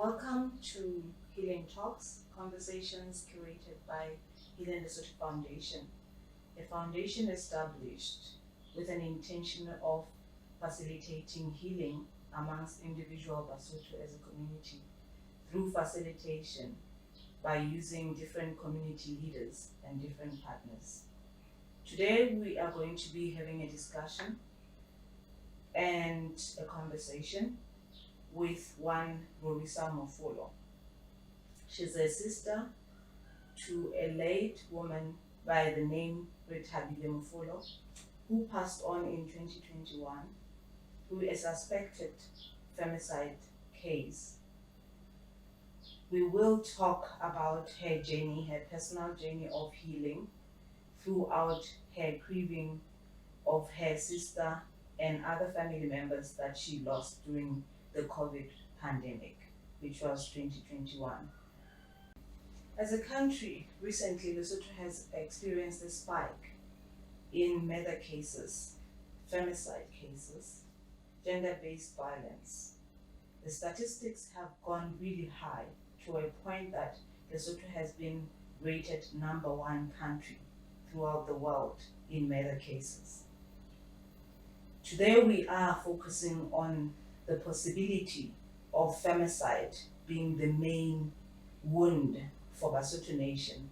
Welcome to Healing Talks, conversations curated by Healing Lesotho Foundation, a foundation established with an intention of facilitating healing amongst individual Basotho as a community through facilitation by using different community leaders and different partners. Today we are going to be having a discussion and a conversation with one Mofolo. She's a sister to a late woman by the name Rethabile Mofolo, who passed on in 2021 through a suspected femicide case. We will talk about her journey, her personal journey of healing throughout her grieving of her sister and other family members that she lost during the COVID pandemic, which was 2021. As a country, recently Lesotho has experienced a spike in murder cases, femicide cases, gender-based violence. The statistics have gone really high to a point that Lesotho has been rated #1 country throughout the world in murder cases. Today we are focusing on the possibility of femicide being the main wound for Basotho Nation.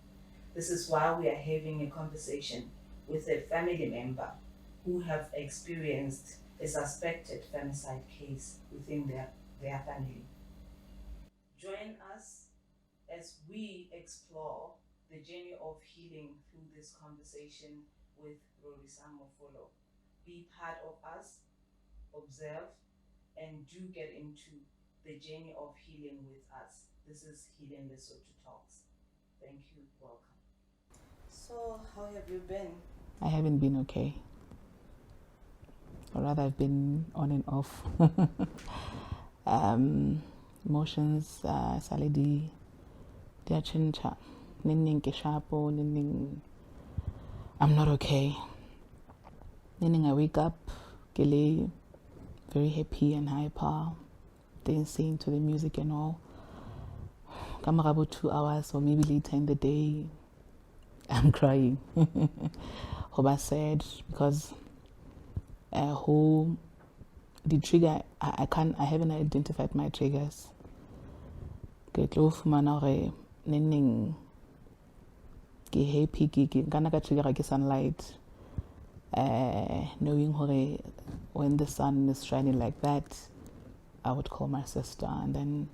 This is why we are having a conversation with a family member who have experienced a suspected femicide case within their family. Join us as we explore the journey of healing through this conversation with Mofolo. Be part of us, observe, and do get into the journey of healing with us. This is Healing Lesotho Talks. Thank you, welcome. So, how have you been? I haven't been okay. Or rather, I've been on and off. Emotions, saladi, dia chincha, ninning keshapo, ninning. I'm not okay. Ninning I wake up, gele, very happy and hyper, dancing to the music and all. Come about 2 hours or maybe later in the day, I'm crying. Hoba sad because who the trigger I haven't identified my triggers. Get low manore ninning ke happy ke kana ka trigger ke sunlight. Knowing when the sun is shining like that, I would call my sister and then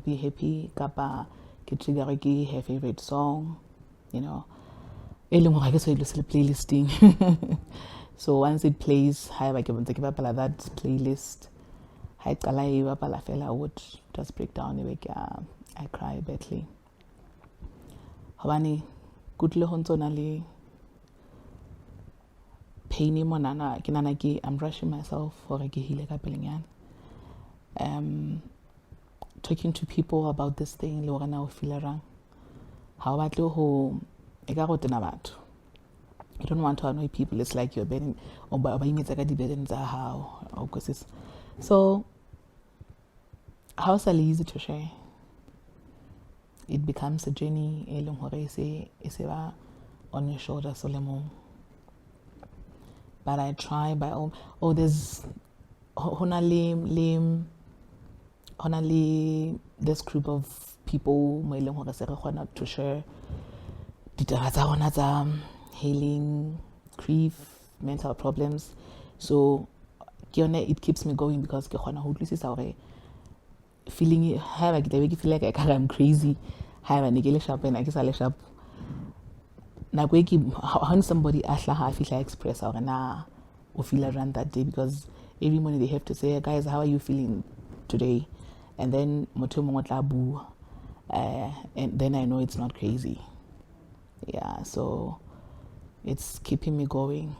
be happy, kapa ke trigger ke her favorite song, I guess I listen to playlisting. So once it plays, I give that playlist. I would just break down. I cry badly. Habani, good lohontonali. Pain monana kinanaki. I'm rushing myself for a gihile kapelingan. Talking to people about this thing, lorana filarang. How about ho? You don't want to annoy people. It's like you're bedding or by how so how's it easy to share? It becomes a journey on your shoulders so but I try by all there's honali this group of people to share healing, grief, mental problems. So it keeps me going because feeling feel like I'm crazy. When somebody I feel like express or feel around that day because every morning they have to say, guys, how are you feeling today? And then and then I know it's not crazy. Yeah, so it's keeping me going.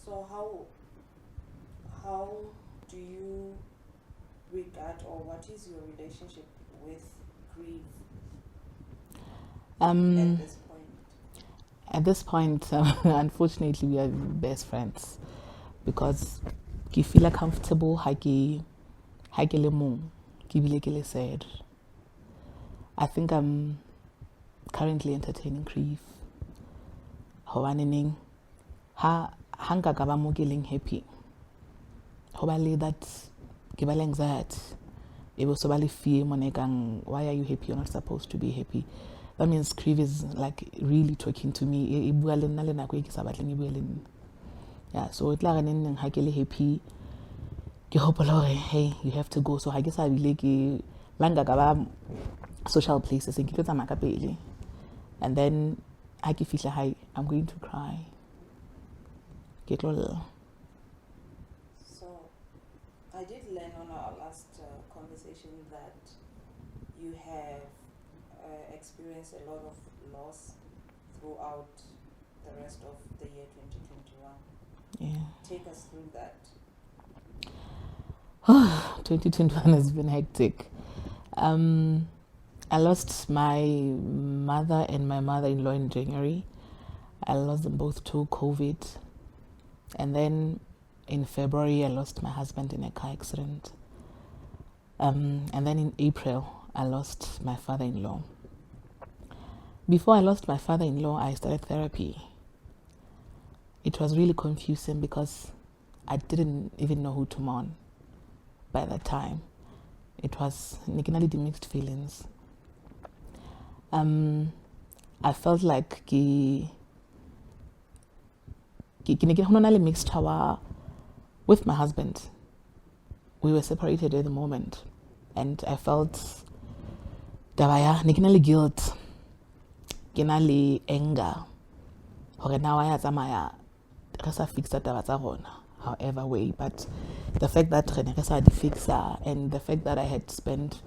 So how do you regard or what is your relationship with grief at this point? Unfortunately we are best friends because ke feel comfortable ha ke le mong ke bile ke le sad. I think I'm currently entertaining grief. Hobaneneng ha nka ka ba mo ke leng happy ho ba le that ke ba le anxiety e bo so ba le fear monekang, why are you happy, you're not supposed to be happy. That means grief is like really talking to me. E bua le nna le nako e ke sa batleng e bua le nna. Yeah, so it like neng ha ke le happy ke hopola hore hey, you have to go. So ha ke sa bile ke langa ka ba social places ke tlo tsamaya ka pele, and then ha ke fihla hae I'm going to cry. Ke tlo lla. So I did learn on our last conversation that you have experienced a lot of loss throughout the rest of the year 2021. Yeah. Take us through that. 2021 has been hectic. I lost my mother and my mother-in-law in January. I lost them both to COVID. And then in February, I lost my husband in a car accident. And then in April, I lost my father-in-law. Before I lost my father-in-law, I started therapy. It was really confusing because I didn't even know who to mourn by that time. It was mixed feelings. I felt like mixed power with my husband. We were separated at the moment, and I felt guilt, anger. However way, but the fact that and the fact that I had spent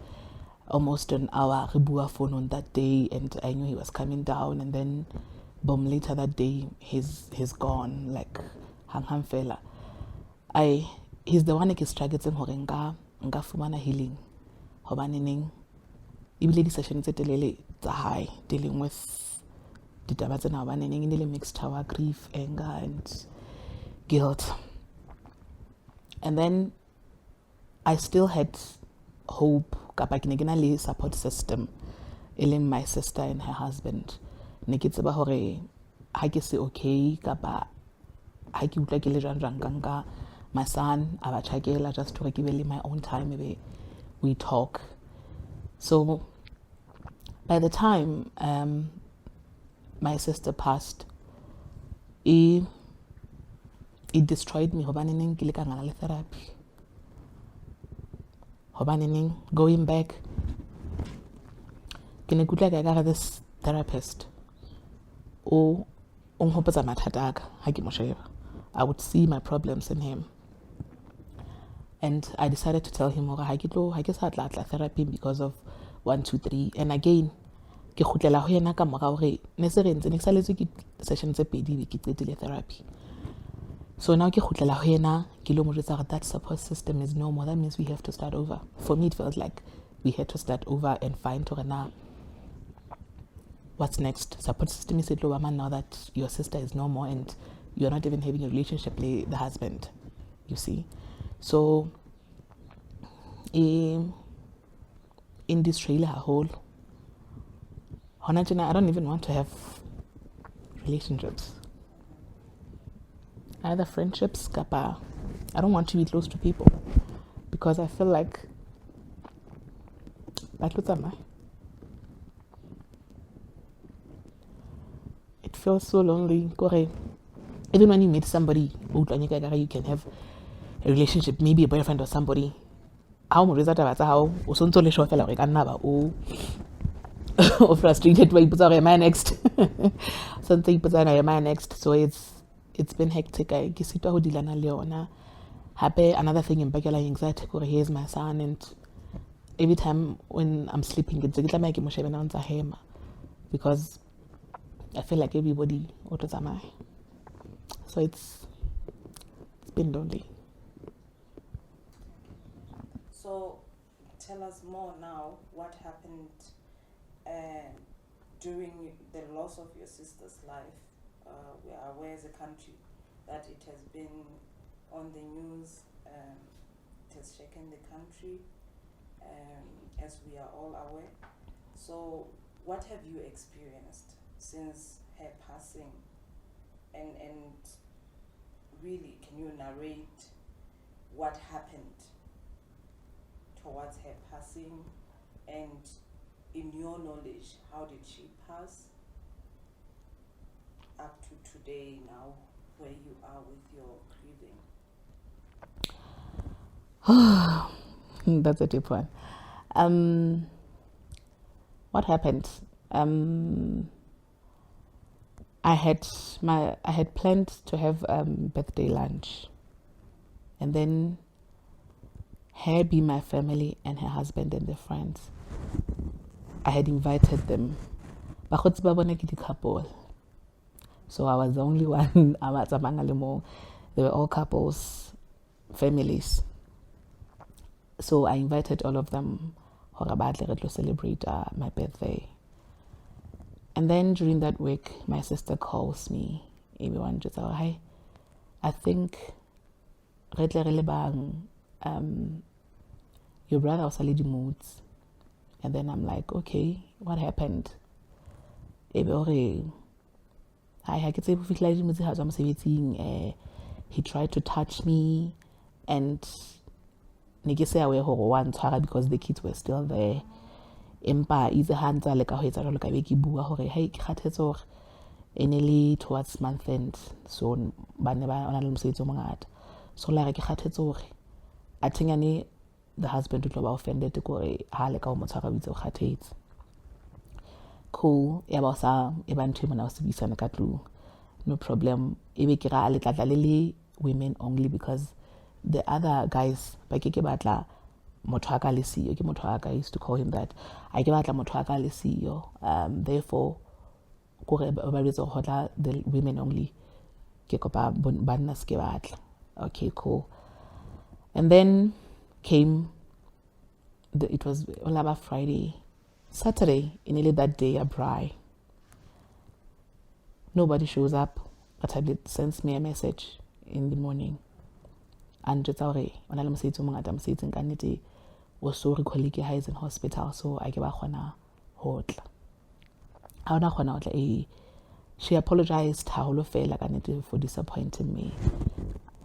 almost an hour phone on that day, and I knew he was coming down, and then boom, later that day he's gone, like hang fella. He's the one that is struggling hore nka fumana healing hobaneneng ebile di session tse telele tsa hae dealing with ditaba tsena hobaneneng e le mixed tower grief, anger and guilt. And then I still had hope kapa ke ne ke na le support system eleng my sister and her husband. Ne ke tseba hore ha ke se okay kapa ha ke utlwa ke le jang ka my son aba tshakela just to give him my own time, maybe we talk. So by the time my sister passed, it destroyed me. Hobaneneng ke le ka ngala le therapy. Hobaneneng going back ke ne kutla ka ga this therapist o nghopotsa mathata aka ha ke mo sheba. I would see my problems in him, and I decided to tell him hore ha ke sa tla therapy because of 1 2 3. And again ke khutlela ho yena ka mora hore ne se re ntse ne ke saletswe ke session tse pedi be ke qetile therapy. So now ke khutlela ho yena ke lo mo jwetsa hore that support system is no more. That means we have to start over. For me it felt like we had to start over and find hore na what's next. Support system is low now that your sister is no more and you're not even having a relationship with the husband, you see. So in this trailer whole I don't even want to have relationships, either friendships kapa I don't want to be close to people because I feel like it feels so lonely. Even when you meet somebody you can have a relationship, maybe a boyfriend or somebody, how mo result about how o sontso le shofela re ka nna ba o frustrated why put am I next something put am I next. So it's been hectic. Ke sitwa ho dilana le yona hape. Another thing in bakela anxiety gore here's my son, and every time when I'm sleeping it's like ke mo shebe na ntsa hema because I feel like everybody ototsamaya. So it's been lonely. So tell us more now what happened during the loss of your sister's life. We are aware as a country that it has been on the news it has shaken the country, as we are all aware. So what have you experienced since her passing? And really, can you narrate what happened towards her passing, and in your knowledge, how did she pass up to today now, where you are with your grieving? That's a deep one. What happened? I had planned to have birthday lunch, and then her be my family and her husband and their friends. I had invited them. Couple. So I was the only one. They were all couples, families. So I invited all of them to celebrate my birthday. And then during that week, my sister calls me. Everyone just said, "Hi, I think your brother was a lady moods." And then I'm like, "Okay, what happened?" He tried to touch me, and because the kids were still there. Empa is a hands like a hoitsa jalo ka be ke bua hore hey ke kgathetse hore enele towards month end, so ba ne ba ona le mosebetsi o mongata, so la re ke kgathetse hore a thengane the husband o tlo ba offended gore ha le ka o motshwara o itse o kgathetse. Cool, ya ba sa e ba ntwe mona o se bisana ka tlung, no problem. E be ke ra le tlatla le women only, because the other guys ba ke batla motho aka le siyo ke motho aka. I used to call him that. I ke batla motho aka le siyo, therefore kore ba bitsa go hotla the women only ke kopa banna se ke batla. Okay, cool. And then came it was Olaba Friday, Saturday, nearly that day a braai. Nobody shows up, but I sends me a message in the morning. And just already when I'm saying to Adam sitting kanete was so colleague is in hospital, so I give a hona hotla. How na hona hotla she apologized haholo fela kanete for disappointing me.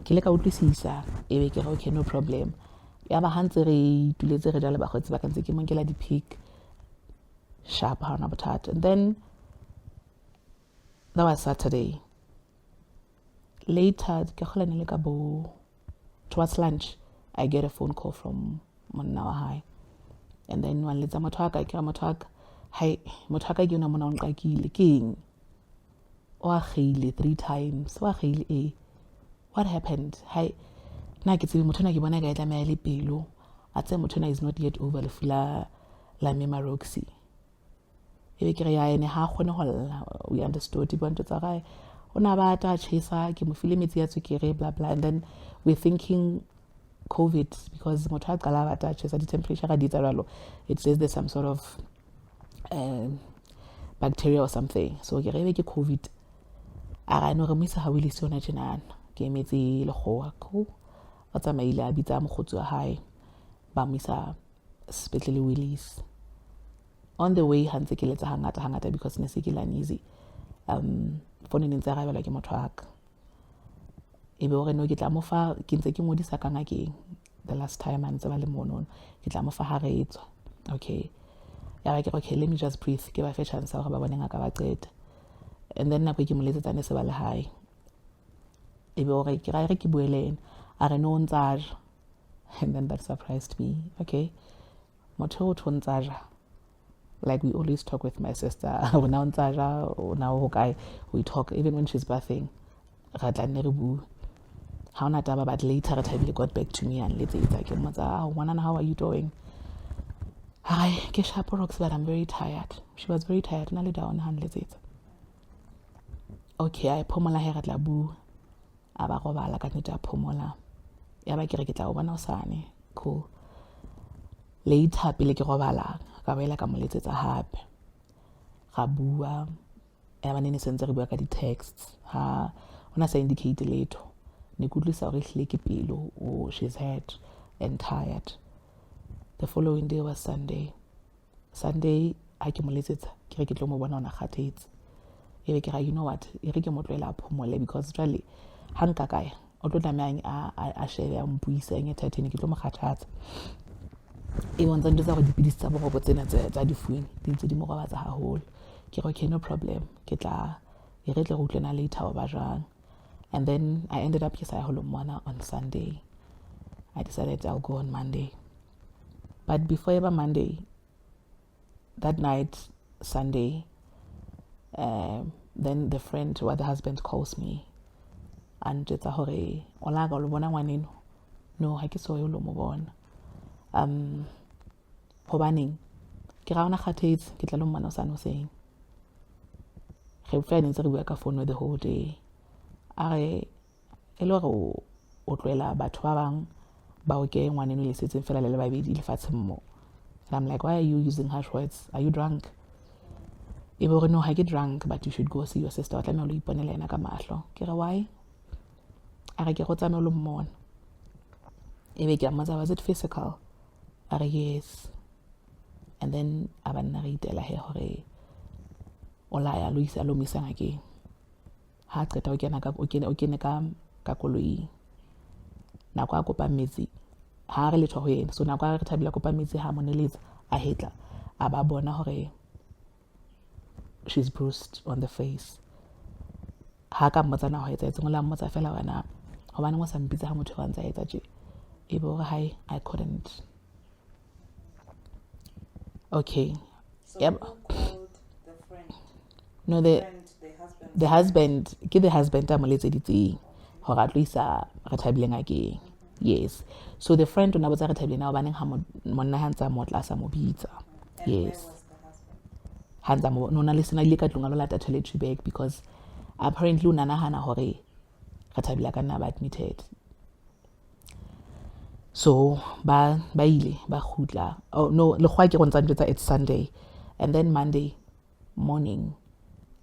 Ke le ka utlwisisa e be ke okay, no problem. Ya ba hantse re tuletse re jala ba khotsi ba kantse ke monkela di pick sharp ha na bothata. And then that was Saturday. Later ke khola ne le ka bo towards lunch, I get a phone call from Monna High. And then when let's Motwaka, hi, Motwaka, you know, Mononqakile King. Or Hailey 3 times. Or Hailey, what happened? Hi, Nakiti Motona Gibana Gaita Meli Pilo. At the Motona is not yet over the Fila La Mima Roxy. We understood it went to Sarai. Onabata, Chesa, Kimofilimitia, blah blah, and then we're thinking COVID, because Motrat Galavata, Chesa, the temperature, it says there's some sort of bacteria or something. So you get COVID. I know Ramisa Hawili Sona Janan, came at the Lohoako, what's a maila, Bitam Hotu High, Bamisa, especially Willis. On the way, Hansekileta Hangata, because Nesikila and easy. Phone in Zara like a motrak. Ebe no get lamofa kintse ke modisa ka ngakeng the last time and tsaba monon ke lamofa ha re etswa. Okay, ya ke okay, let me just breathe ke ba fe chance hore ba bone ngaka ba qeta. And then nako ke moletsetsa ne se ba le hae ebe ore ke ra re ke bueleng a re no ntsaja. And then that surprised me. Okay, motho o ntsaja. Like we always talk with my sister. Now we talk even when she's bathing. How not but later Rethabile got back to me and later it's like, how are you doing? Hi, Keshaporok, but I'm very tired. She was very tired. And I lay down and let's it. Okay, I pomola here at Labu. Abaroba la canita pomola. Yabakirikita Obanosani. Cool. Later, Pilikirobala. Ka boela ka moletsetsa hape ga bua ya banene sentse re bua ka di texts ha ona sa indicate letho ne ke utlwisa hore ehlile ke pelo, or she's hurt and tired. The following day was Sunday. Sunday ha ke mo letsetsa ke re ke tlo mo bona ona kgathetse. Ebe ke ra, you know what, e re ke mo tlohela phomole, because jwale ha nka kaya o tlo tlameha a shebe a mpuisa eng ethathene ke tlo mo kgathatsa. E bontsha ntse tsa go dipidisi tsa boroko tsena tsa difuing di ntse di mo robatsa haholo. Ke re okay, no problem, ke tla e re tle go utlwana later ho ba jwang. And then I ended up ke sa ya ho lo mmona on Sunday. I decided I'll go on Monday. But before ever Monday, that night, Sunday, then the friend or the husband calls me and it's a hore ola ga lo bona ngwaneno. No, ha ke so yo lo mo bona. Hobaneng ke ra ona kgathetse ke tla lo mmona osane hoseng. Re utlwa ne ntse re bua ka phone the whole day. Are e le hore o tloela batho ba bang ba o ke ngwaneno le setseng fela le babedi lefatsheng mo. And I'm like, why are you using harsh words? Are you drunk? E bo re no, ha ke drunk, but you should go see your sister. O tlameha lo iponela ena ka mahlo. Ke re why? Are ke go tsamaela lo mmona. Ebe ke mmotsa, was it physical? Are yes. And then abanna re itela he hore ola ya lo isa lo misa ngakeng. Ha qeta o kene ka koloi. Na kwa kopa metsi ha re letho ho yena, so na kwa Rethabile kopa metsi ha moneletsa a hetla a ba bona hore she's bruised on the face. Ha ka mmotsa na ho etsa etseng, la mmotsa fela wena hobane mo sa mpitsa ha motho wa ntsa etsa tje. E bo re hi, I couldn't. Okay. So Yep. who called the friend? No, The husband. The husband a mo letseditseng hore a tlo isa Rethabile ngakeng. Yes. So the friend o na botsa Rethabile na baneng ha monna ha ntsa mo tla sa mo bitsa. And Yes. where was the husband? Hanza mo no na listen ile ka tlunga lo lata toiletry bag, because apparently una nahana hore Rethabile ka nna ba admitted. So ba ile ba khutla. Oh no, le khwa ke go ntsa ntsetsa it's Sunday. And then Monday morning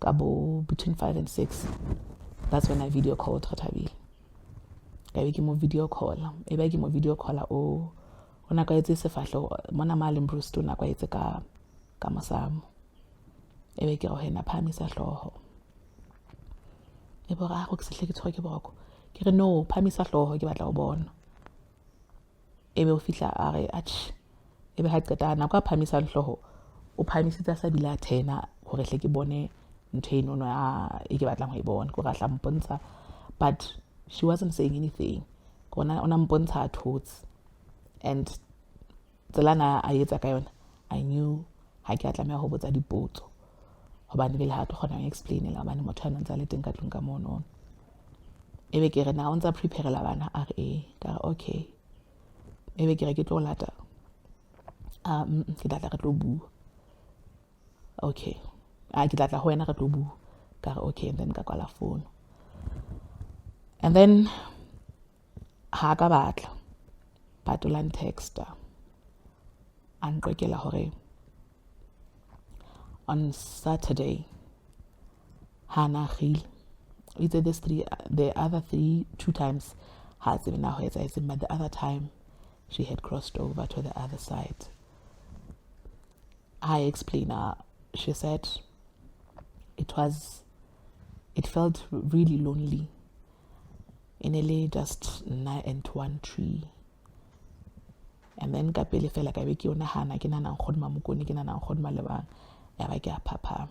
kabo between 5 and 6, that's when I video called Rethabile. Ka be ke mo video call. E ba ke mo video call o ona ka etse sefahlo mona maleng Bruce tona ka etse ka masamo. E be ke go hena phamisa hloho. E bo ra go ke sehle ke tshwe ke boroko. Ke re no, phamisa hloho ke batla go bona. E be o fihla a re atch. E be ha qeta na kwa phamisa hloho o phamisitsa sa bila 10 hore hle ke bone ntho eno no e ke batlang ho e bona go ratla mpontsha, but she wasn't saying anything. Ona mpontsha thotse, and tselana a etsa ka yona I knew ha ke atlameha ho botsa dipotso hobane le ha to kgona ho explain la bana motho ana ntse le teng ka tlung ka mono. E be ke re na o ntsa prepare la bana a re ka okay. E be ke re ke tlo lata ke tla re tlo bua. Okay. Ke tla ho wena re tlo bua ka re okay, and then ka kwala phone. And then ha ka batla patolang texter and qekela hore on Saturday hana khil either the other 2 times has been now, but the other time she had crossed over to the other side. I explained her. She said it felt really lonely in a just 9 and 1 tree. And then ka pele fela ka be ke yona hana ke nana nkgodma mokone ke nana nkgodma lebang ya ba ke a papa.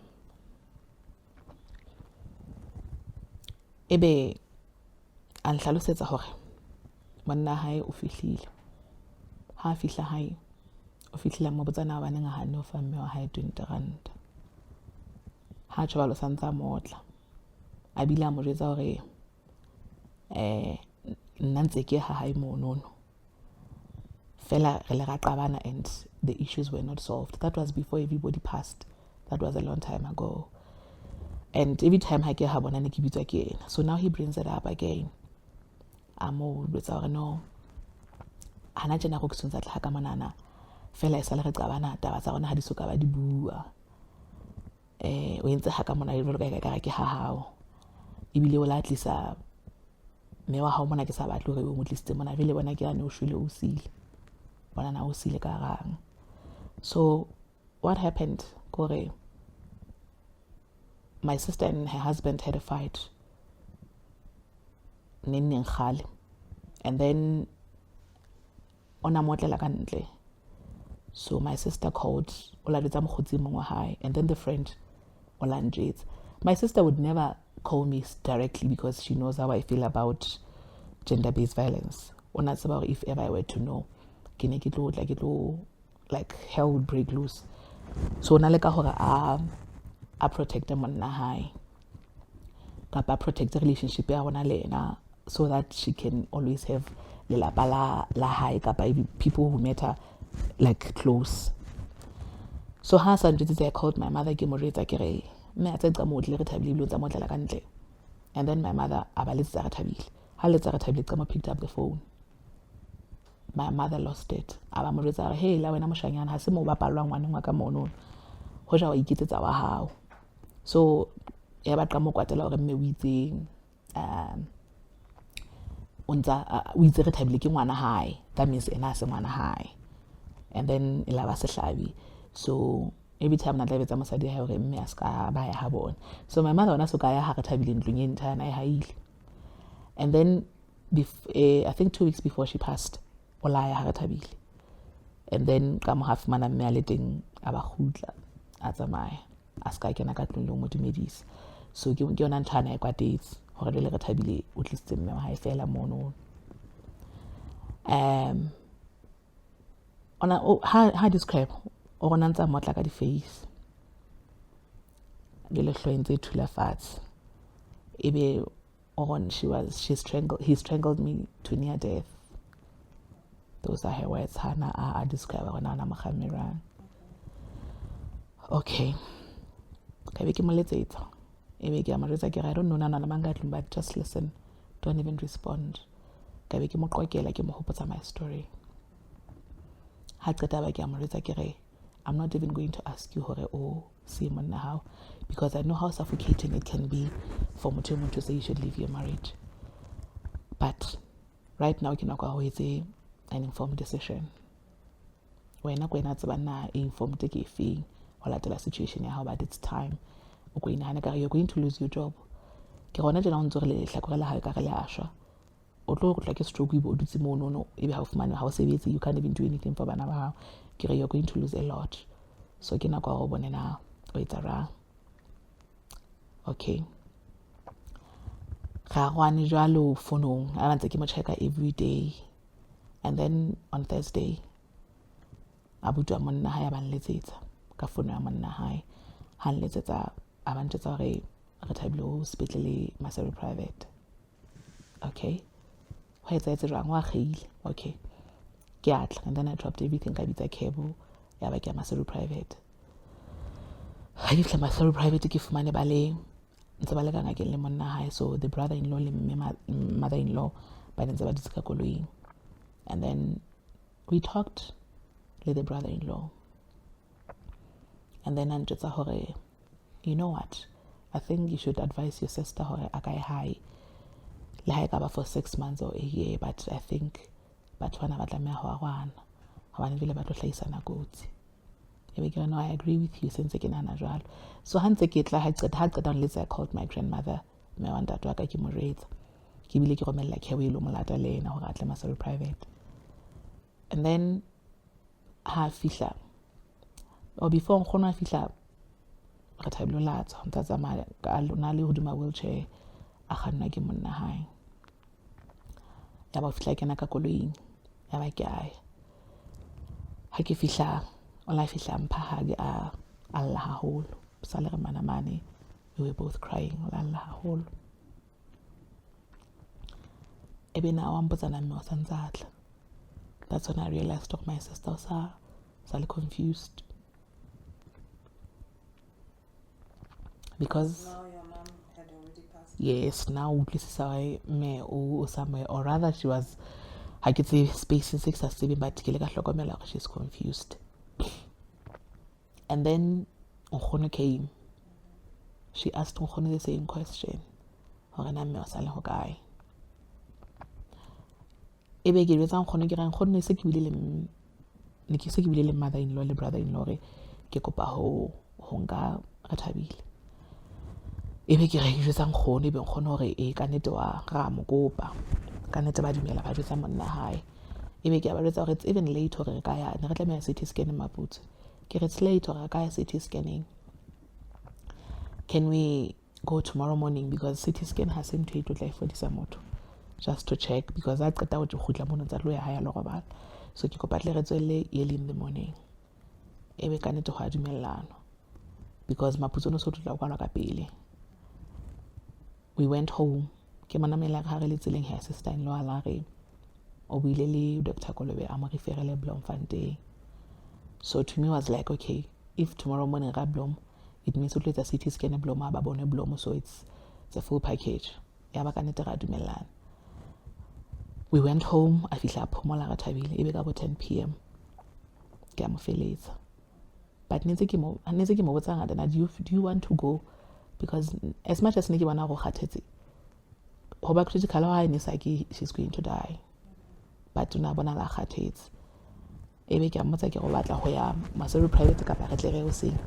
Ebe a nhlalosetsa hore monna hae o fihlile. Ha fihla hae o fihlile mo botsana ba neng ha ne o fa mme wa hae 20 rand. Ha tshwalo santsa motla a bila mo jetsa hore nna ntse ke ha hae monono fela re le ra qabana and the issues were not solved. That was before everybody passed. That was a long time ago. And every time I get her one and keep it again. So now he brings it up again. I'm all with our no. Hana jena go ksunza tla ka manana. Fela e sala re qabana taba tsa rona ha di soka ba di bua. O entse ha ka mona le ka ke ha hao. Ebile o la tlisa mme wa hao mona ke sa batle hore o mo tlisitse mona vele bona ke yane o shwele o sile bona na o sile ka gang. So what happened kore my sister and her husband had a fight neng khale, and then ona motlela ka ntle. So my sister called oladetsa mkhotsi mongwe hae, and then the friend olanjets. My sister would never call me directly because she knows how I feel about gender-based violence. Once about if ever I were to know, like hell would break loose. So naleka hore a protect them on high. Kapa protect the relationship ya hona lena so that she can always have lelapa la high kapa people who met her like close. So ha sanjetse I called my mother ke mo retsa ke re me a tsetsa mo tle Rethabile lo tsa mo tlela ka ntle. And then my mother abaletsa Rethabile. Ha letsa Rethabile ka mo picked up the phone. My mother lost it. Aba mo retsa hey la wena moshanyana ha se mo bapalwa ngwaneng wa ka mono. Ho ja wa iketsetsa wa hao. So ya ba qamo kwatela hore mme o itseng o itse Rethabile ke ngwana hae, that means ena se ngwana hae. And then ila ba sehlabi. So every time na tla betsa mosadi ha hore mme a ska ba ya ha bona. So my mother ona so ka ya ha Rethabile ntlong e ntana e haile. And then I think 2 weeks before she passed, ola ya ha Rethabile. And then ka mo half mana mme a le teng a ba khutla a tsamaya a ska kena ka tlong le mo dumedisa. So ke yona ntshana e kwatetse hore le Rethabile o tlisitse mme wa hae fela mono. Ha describe o gona ntsa motla ka di face le le hloentse thula fatshe ebe he strangled me to near death. Those are her words. Hana a describe gona na mogamera. Okay, ka be ke mo letsetsa ebe ke a mo retsa ke I don't know nana manga tlung, but just listen, don't even respond. Ka be ke mo qokela ke mo hopotsa my story. Ha qeta ba ke a mo retsa ke re I'm not even going to ask you hore o see monna how, because I know how suffocating it can be for motho to say you should leave your marriage. But right now ke nako ho etse an informed decision. Wena kwena tseba na informed ke feng ho latela situation ya hao, but it's time o go inahana ka you're going to lose your job. Ke gona jena o ntse re le hlakorela ha ka re le ashwa o tlo go tla ke stroke ibo dutse mo no ebe ha o fumane ha o sebetse, you can't even do anything for bana ba hao. Ke re you're going to lose a lot. So ke nako go bone na o etsa ra. Okay, ga gwane jalo fonong a ntse ke mo checka every day. And then on Thursday abutu monna hae ba nletsetsa ka fono ya monna hae ha nletsetsa a ba ntsetsa hore Rethabile o sepetlele Maseru private. Okay, ho etsa jwang wa kgile. Okay, ke atla, and then I dropped everything ka bitsa cable ya ba ke Maseru private. Ha ke fla Maseru private ke fumane ba le ntse ba le ka ngakeng le monna hae. So the brother-in-law le mother-in-law ba ntse ba ditse ka koloing. And then we talked with the brother-in-law. And then Anjitsa hore, you know what? I think you should advise your sister hore akai high. Le kaba for 6 months or a year, but I think batwana ba tlameha ho agwana. Hobane vile ba tlo hlaisana kotsi. No, I agree with you since ke nana jwalo. So hantse ke tla ha qeta let's I called my grandmother. Me wa ntate wa ka ke mo retsa. Ke bile ke romella khewe lo molata le ena hore atle Maseru private. And then ha fihla or before nkgono a fihla Rethabile la tsa ntsa tsamaya ka lona le hodima wheelchair a kganna ke monna hae. Ya ba fihla kena ka koloing ya ba ke aya ha ke fihla ola fihla mpha ha ke a alla haholo sale re mana mane, we were both crying alla haholo. Ebe na wa mpotsa na mme o santsatla. That's when I realized my sister was confused. Because now your mom had already passed. Yes, now me or somewhere, or rather she was, I could say space in 6 or 7, but she's confused. And then Nkgono came. She asked Nkgono the same question. e be ke jwetsa nkgono ke reng nkgono se ke bile le mother-in-law le brother-in-law re ke kopa ho nka Rethabile. E be ke re ke jwetsa nkgono e be nkgono hore e ka nnete wa ra mo kopa ka nnete ba dumela ba jwetsa monna hae. E be ke a ba jwetsa hore it's even late hore re ka ya ne re tlameha CT scan Maputo. Ke re it's late hore re ka ya CT scanning. Can we go tomorrow morning because CT scan ha se ntho e tlo tla e fodisa motho, just to check because I qeta ho khutla mono tsa lo ya haya lo robala. So ke kopa tle re tswelle early in the morning. E be ka nnete ho a dumellano because Maputo no so tla kwala ka pele. We went home. Ke manamela ga re le tseleng ha sister-in-law la re o buile le Dr. Kolobe a mo referele Bloemfontein. So to me was like, okay, if tomorrow morning ga Bloem, it means we let's CT scan Bloem ba bone Bloem, so it's a full package. Ya ba ka nnete ra dumellana. We went home, a fihla phomola Rethabile e be ka bo 10 p.m. ke a mo feletsa. But netse ke mo botsa ngata na do you want to go because as much as ne ke bona go khathetse ho ba critical ha ne sa ke she's going to die. But una bona la khathetse. E be ke a mmotsa ke go batla ho ya Maseru private kapa re tle re o seng.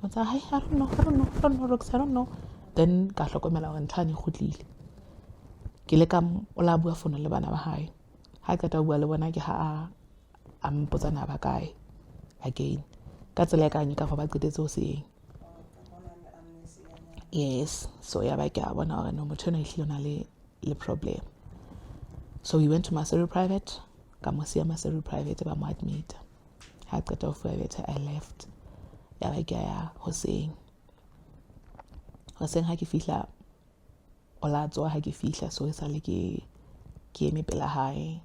Motsa hi I don't know Rox, I don't know. Then ka hlokomela hore nthane khutlile. Ke le ka o la bua phone le bana ba hae. Ha ka ta bua le bona ke ha a mpotsa na ba kae again. Ka tsela ka nyaka go ba qetetse ho seng. Yes, so ya ba ke a bona hore no motho no ihlile na le problem. So we went to Maseru private. Ka mo sia Maseru private ba mo admit. Ha qeta ho private I left. Ya ba ke ya hoseng ha ke fihla ola tswa ha ke fihla so e sale ke eme pela hae.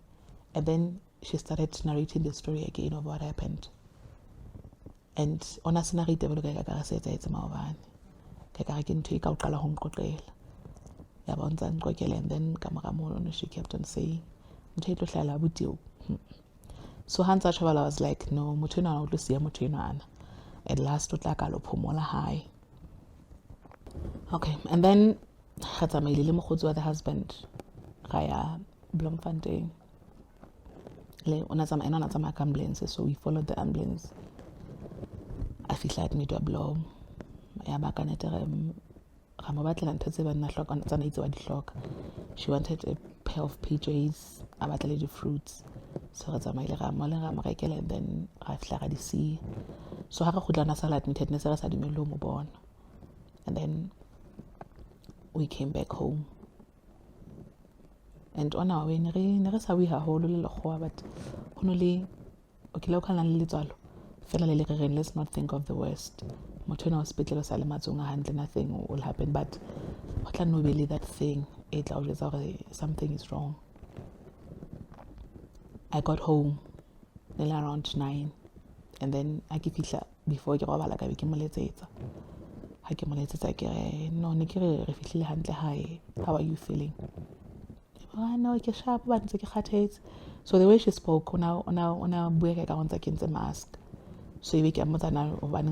And then she started narrating the story again of what happened. And ona sena re diabolical ka re se etsa maobane ke ka re ke ntho e ka o qala ho nqoqela ya ba ntsa nqoqela. And then ka mora mono she kept on saying ntho e tlo hlala botio. So Hansa Travel was like no motho ena o tlo sia motho ena at last o tla ka lo phomola hae. Okay, and then Rethabile le mogotsi wa the husband ga ya Bloemfontein le ona tsama ka ambulance, so we followed the ambulance. A fihla admit wa Bloem ya ba ka nete ga mo batlela ntho tse ba nna hloka tsana itse wa di hloka. She wanted a pair of PJs, a batla le di fruits, so re tsamaile ga mo rekela and then ga fihla ga di see. So ha re khutlana sa admitted ne se re sa dumelle mo bona. And then we came back home. And on our way ne re sa wi haholo le lekgowa, but hono le okay lo kana le letswalo fela le re let's not think of the worst. Motho na hospital sa le matsonga handle nothing will happen, but ho tla no be that thing e tla o jwetsa hore something is wrong. I got home around 9 and then a ke fihla before ke robala ka be ke moletsetsa. Ha ke moletsetsa ke re no ne ke re fihlile hantle hae, how are you feeling? No ke sharp ba ntse ke kgathetse. So the way she spoke ona bua ka ntse ke ntse mask. So e be ke a mmotsa na